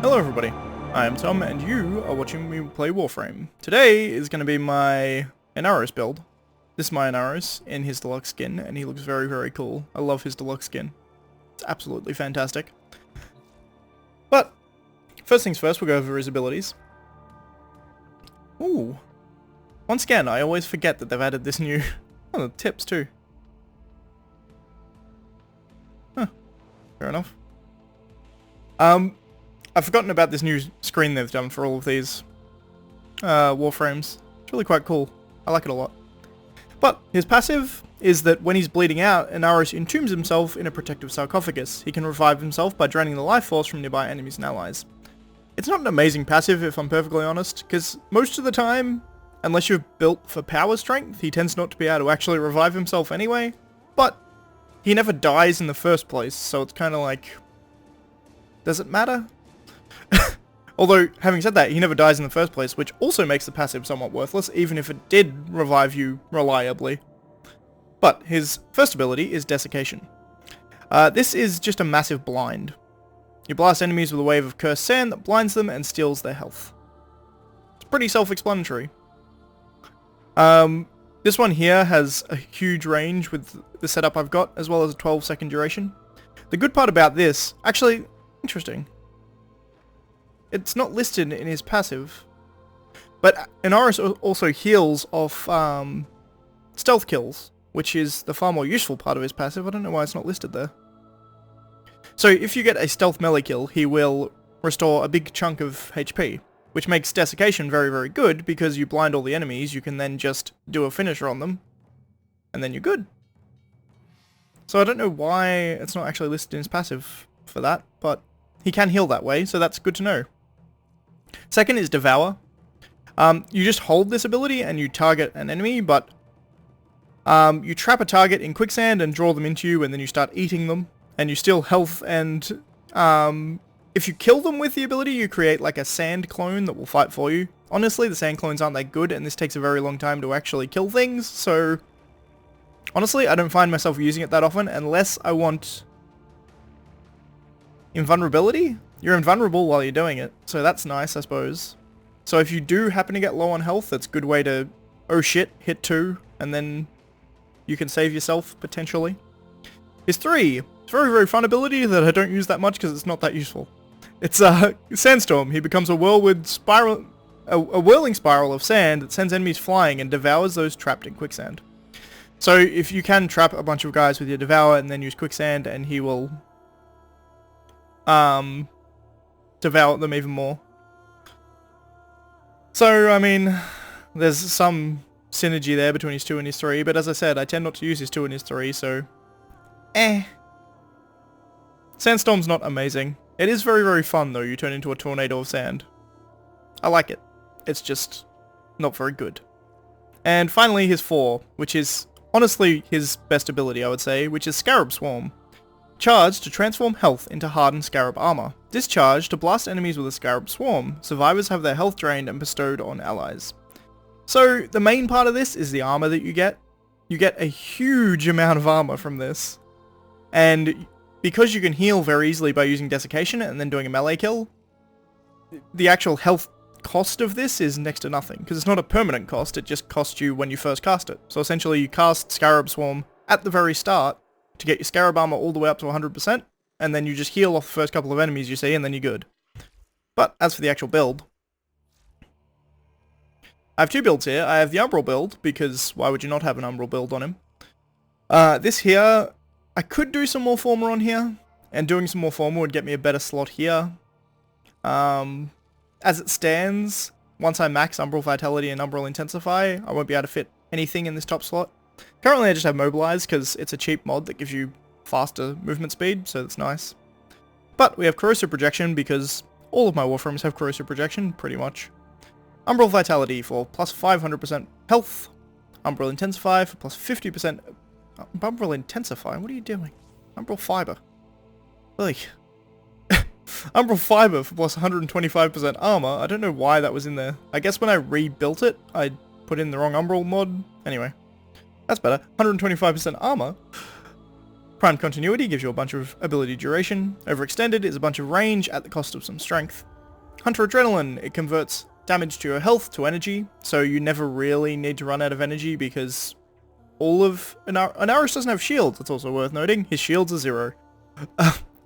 Hello everybody, I am Tom and you are watching me play Warframe. Today is going to be my Inaros build. This is my Inaros in his deluxe skin and he looks very, very cool. I love his deluxe skin. It's absolutely fantastic. But, first things first, we'll go over his abilities. Ooh. Once again, I always forget that they've added this new... oh, the tips too. Huh. Fair enough. I've forgotten about this new screen they've done for all of these Warframes. It's really quite cool. I like it a lot. But his passive is that when he's bleeding out, Inaros entombs himself in a protective sarcophagus. He can revive himself by draining the life force from nearby enemies and allies. It's not an amazing passive if I'm perfectly honest, because most of the time, unless you're built for power strength, he tends not to be able to actually revive himself anyway. But he never dies in the first place, so it's kind of like... does it matter? Although, having said that, he never dies in the first place, which also makes the passive somewhat worthless, even if it did revive you reliably. But his first ability is Desiccation. This is just a massive blind. You blast enemies with a wave of cursed sand that blinds them and steals their health. It's pretty self-explanatory. This one here has a huge range with the setup I've got, as well as a 12-second duration. The good part about this, actually, interesting. It's not listed in his passive, but Inaros also heals off stealth kills, which is the far more useful part of his passive. I don't know why it's not listed there. So if you get a stealth melee kill, he will restore a big chunk of HP, which makes Desiccation very, very good, because you blind all the enemies, you can then just do a finisher on them, and then you're good. So I don't know why it's not actually listed in his passive for that, but he can heal that way, so that's good to know. Second is Devour. You just hold this ability and you target an enemy, but you trap a target in quicksand and draw them into you, and then you start eating them, and you steal health, and if you kill them with the ability, you create like a sand clone that will fight for you. Honestly, the sand clones aren't that good, and this takes a very long time to actually kill things, so honestly, I don't find myself using it that often, unless I want invulnerability. You're invulnerable while you're doing it, so that's nice, I suppose. So if you do happen to get low on health, that's a good way to, oh shit, hit 2, and then you can save yourself, potentially. His 3. It's a very, very fun ability that I don't use that much because it's not that useful. It's Sandstorm. He becomes a whirling spiral of sand that sends enemies flying and devours those trapped in quicksand. So if you can trap a bunch of guys with your Devour and then use quicksand, and he will devour them even more. So, I mean, there's some synergy there between his 2 and his 3, but as I said, I tend not to use his 2 and his 3, so... Sandstorm's not amazing. It is very, very fun, though. You turn into a tornado of sand. I like it. It's just not very good. And finally, his 4, which is honestly his best ability, I would say, which is Scarab Swarm. Charge to transform health into hardened scarab armor. Discharge to blast enemies with a scarab swarm. Survivors have their health drained and bestowed on allies. So the main part of this is the armor that you get. You get a huge amount of armor from this. And because you can heal very easily by using Desiccation and then doing a melee kill, the actual health cost of this is next to nothing. Because it's not a permanent cost, it just costs you when you first cast it. So essentially you cast Scarab Swarm at the very start to get your Scarab Armor all the way up to 100%, and then you just heal off the first couple of enemies you see, and then you're good. But as for the actual build, I have 2 builds here. I have the Umbral build, because why would you not have an Umbral build on him? This here, I could do some more Former on here, and doing some more Former would get me a better slot here. As it stands, once I max Umbral Vitality and Umbral Intensify, I won't be able to fit anything in this top slot. Currently I just have Mobilize because it's a cheap mod that gives you faster movement speed, so that's nice. But we have Corrosive Projection because all of my Warframes have Corrosive Projection, pretty much. Umbral Vitality for plus 500% health. Umbral Intensify for plus 50%... Umbral Intensify? What are you doing? Umbral Fiber. Really? Umbral Fiber for plus 125% armor. I don't know why that was in there. I guess when I rebuilt it, I put in the wrong Umbral mod. Anyway. That's better. 125% armor. Prime Continuity gives you a bunch of ability duration. Overextended is a bunch of range at the cost of some strength. Hunter Adrenaline, it converts damage to your health to energy, so you never really need to run out of energy because all of... Inaros doesn't have shields, that's also worth noting. His shields are 0.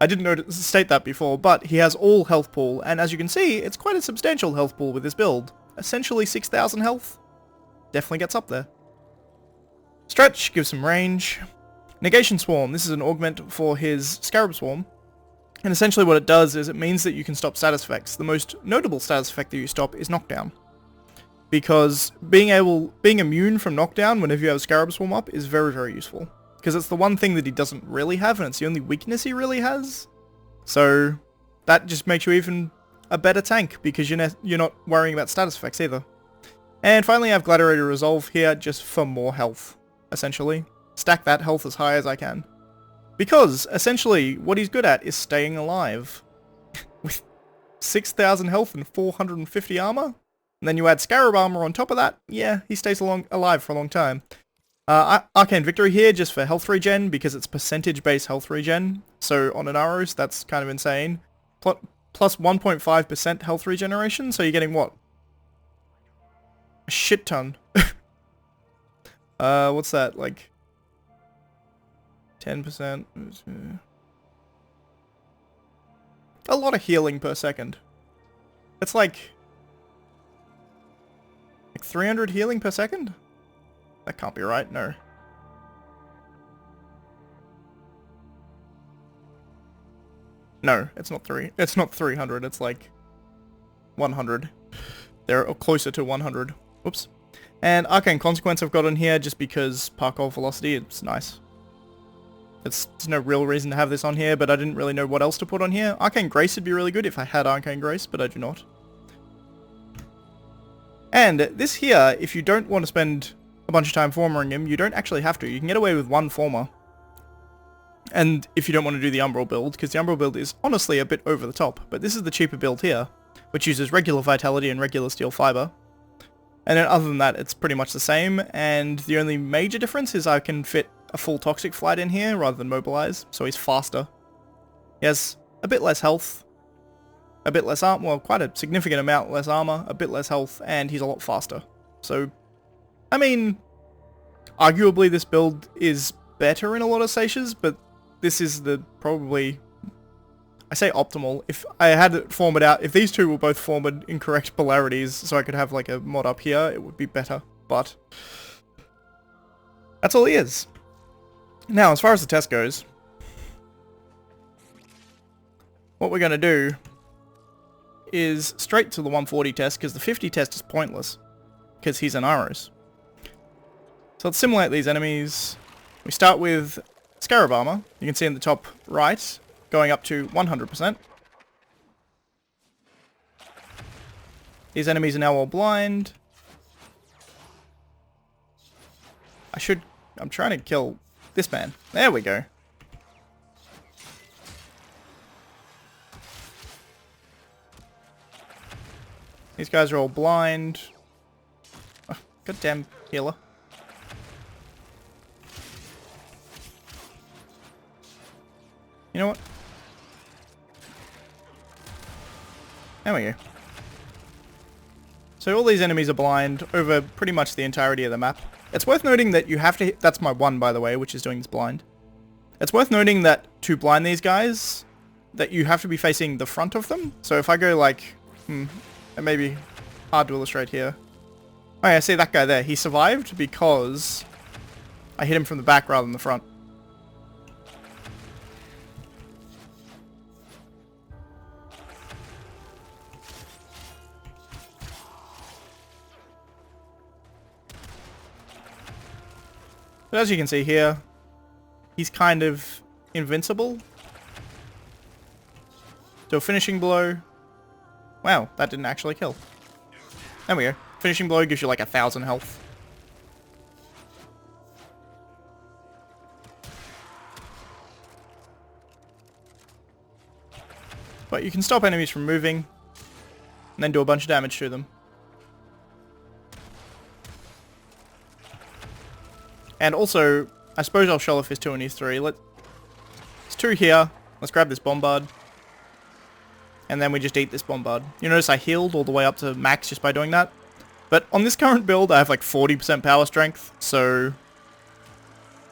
I didn't state that before, but he has all health pool, and as you can see, it's quite a substantial health pool with this build. Essentially 6,000 health. Definitely gets up there. Stretch gives some range. Negation Swarm, this is an augment for his Scarab Swarm. And essentially what it does is it means that you can stop status effects. The most notable status effect that you stop is knockdown. Because being immune from knockdown whenever you have Scarab Swarm up is very, very useful. Because it's the one thing that he doesn't really have, and it's the only weakness he really has. So that just makes you even a better tank, because you're not worrying about status effects either. And finally I have Gladiator Resolve here just for more health, essentially. Stack that health as high as I can. Because, essentially, what he's good at is staying alive. With 6,000 health and 450 armor. And then you add Scarab armor on top of that, yeah, he stays alive for a long time. Arcane Victory here, just for health regen, because it's percentage-based health regen. So on Inaros, that's kind of insane. Plus 1.5% health regeneration, so you're getting what? A shit ton. What's that, like... 10%. A lot of healing per second. It's like 300 healing per second? That can't be right, no. No, it's not 300, it's like 100. They're closer to 100. Whoops. And Arcane Consequence I've got on here just because Parkour Velocity, it's nice. There's no real reason to have this on here, but I didn't really know what else to put on here. Arcane Grace would be really good if I had Arcane Grace, but I do not. And this here, if you don't want to spend a bunch of time formering him, you don't actually have to. You can get away with one former. And if you don't want to do the Umbral build, because the Umbral build is honestly a bit over the top, but this is the cheaper build here, which uses regular Vitality and regular Steel Fiber. And then other than that, it's pretty much the same, and the only major difference is I can fit a full Toxic Flight in here rather than Mobilize, so he's faster. He has a bit less health, a bit less armor, well, quite a significant amount less armor, a bit less health, and he's a lot faster. So, I mean, arguably this build is better in a lot of stages, but this is the probably, I say optimal. If I had it formed out, if these two were both formed in correct polarities, so I could have like a mod up here, it would be better, but that's all he is. Now, as far as the test goes, what we're going to do is straight to the 140 test, because the 50 test is pointless, because he's an Inaros. So let's simulate these enemies. We start with Scarab Armor. You can see in the top right, going up to 100%. These enemies are now all blind. I'm trying to kill this man. There we go. These guys are all blind. Oh, goddamn healer. You know what? There we go. So all these enemies are blind over pretty much the entirety of the map. It's worth noting that you have to... That's my one, by the way, which is doing this blind. It's worth noting that to blind these guys, that you have to be facing the front of them. So if I go like... it may be hard to illustrate here. Oh yeah, see that guy there. He survived because I hit him from the back rather than the front. But as you can see here, he's kind of invincible. Do a finishing blow. Wow, that didn't actually kill. There we go. Finishing blow gives you like 1,000 health. But you can stop enemies from moving, and then do a bunch of damage to them. And also, I suppose I'll show off his 2 and his 3. It's 2 here. Let's grab this Bombard. and then we just eat this bombard. You notice I healed all the way up to max just by doing that. But on this current build, I have like 40% power strength, so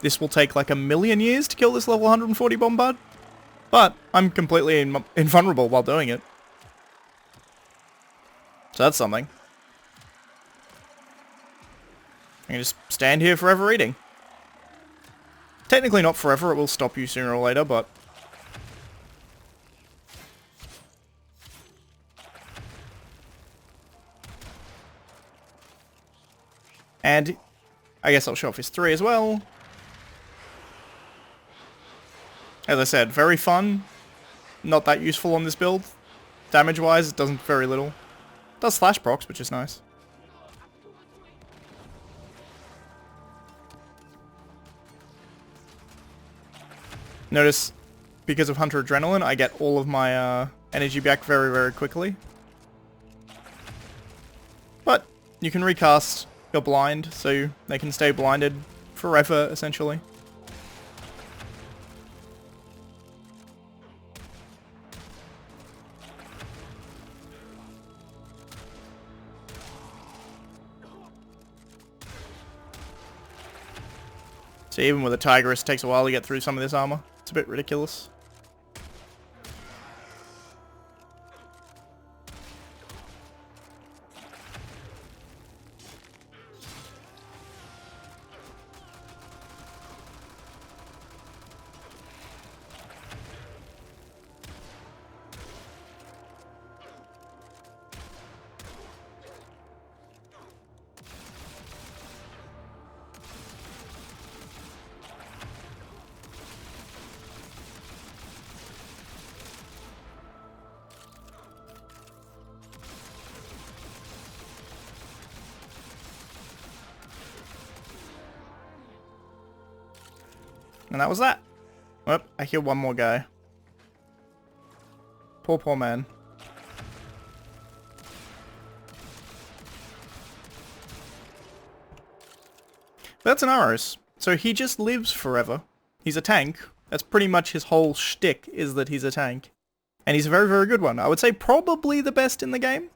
this will take like 1,000,000 years to kill this level 140 bombard. But I'm completely invulnerable while doing it. So that's something. I can just stand here forever eating. Technically not forever, it will stop you sooner or later, but... And I guess I'll show off his 3 as well. As I said, very fun. Not that useful on this build. Damage-wise, it does very little. It does slash procs, which is nice. Notice, because of Hunter Adrenaline, I get all of my energy back very, very quickly. But you can recast your blind, so they can stay blinded forever, essentially. So even with a Tigress, it takes a while to get through some of this armor. It's a bit ridiculous. And that was that. Oh, I hear one more guy. Poor, poor man. That's Inaros. So he just lives forever. He's a tank. That's pretty much his whole shtick, is that he's a tank. And he's a very, very good one. I would say probably the best in the game.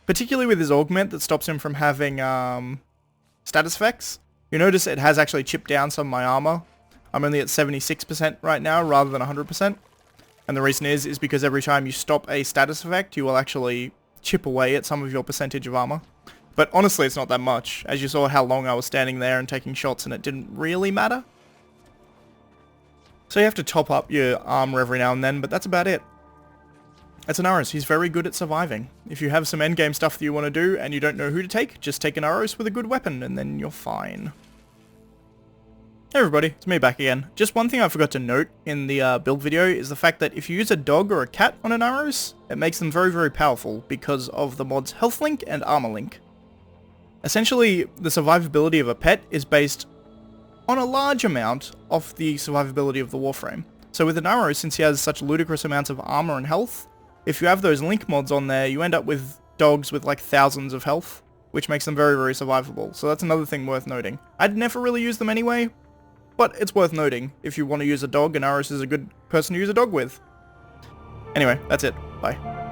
Particularly with his augment that stops him from having status effects. You notice it has actually chipped down some of my armor. I'm only at 76% right now rather than 100%. And the reason is because every time you stop a status effect, you will actually chip away at some of your percentage of armor. But honestly, it's not that much. As you saw how long I was standing there and taking shots and it didn't really matter. So you have to top up your armor every now and then, but that's about it. That's Inaros. He's very good at surviving. If you have some endgame stuff that you want to do and you don't know who to take, just take Inaros with a good weapon and then you're fine. Hey everybody, it's me back again. Just one thing I forgot to note in the build video is the fact that if you use a dog or a cat on Inaros, it makes them very, very powerful because of the mod's health link and armor link. Essentially, the survivability of a pet is based on a large amount of the survivability of the Warframe. So with Inaros, since he has such ludicrous amounts of armor and health, if you have those link mods on there, you end up with dogs with like thousands of health, which makes them very, very survivable. So that's another thing worth noting. I'd never really use them anyway, but it's worth noting. If you want to use a dog, Inaros is a good person to use a dog with. Anyway, that's it. Bye.